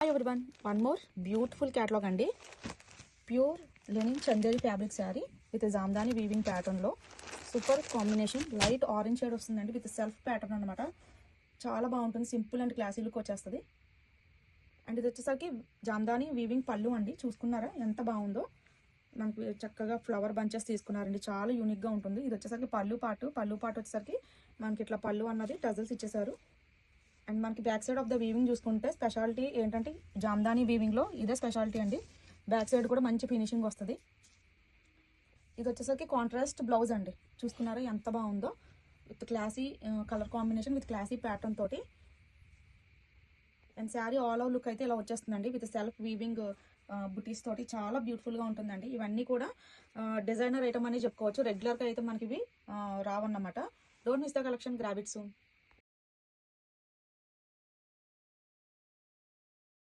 Hi everyone, one more beautiful catalogue అండి. Pure linen Chanderi fabric sari with Jamdani weaving ప్యాటర్న్లో super combination. Light orange shade వస్తుందండి with self pattern అనమాట. చాలా బాగుంటుంది, simple and classy look వచ్చేస్తుంది. And ఇది వచ్చేసరికి జామ్దాని వీవింగ్ పళ్ళు అండి. చూసుకున్నారా ఎంత బాగుందో. మనకి చక్కగా ఫ్లవర్ బంచెస్ తీసుకున్నారండి, చాలా యూనిక్గా ఉంటుంది. ఇది వచ్చేసరికి పళ్ళు పాటు వచ్చేసరికి మనకి ఇట్లా పళ్ళు అన్నది టజల్స్ ఇచ్చేసారు. అండ్ మనకి back side of the weaving చూసుకుంటే స్పెషాలిటీ ఏంటంటే జామ్దాని వీవింగ్లో ఇదే స్పెషాలిటీ అండి. బ్యాక్ సైడ్ కూడా మంచి ఫినిషింగ్ వస్తుంది. ఇది వచ్చేసరికి కాంట్రాస్ట్ బ్లౌజ్ అండి. చూసుకున్నారా ఎంత బాగుందో, with classy colour combination with classy pattern తోటి. And sari all over look అయితే ఇలా వచ్చేస్తుందండి విత్ సెల్ఫ్ వీవింగ్ బుటీస్ తోటి. చాలా బ్యూటిఫుల్గా ఉంటుందండి. ఇవన్నీ కూడా డిజైనర్ ఐటమ్ అని చెప్పుకోవచ్చు. రెగ్యులర్గా అయితే మనకి ఇవి రావన్నమాట. Don't miss the collection, grab it soon.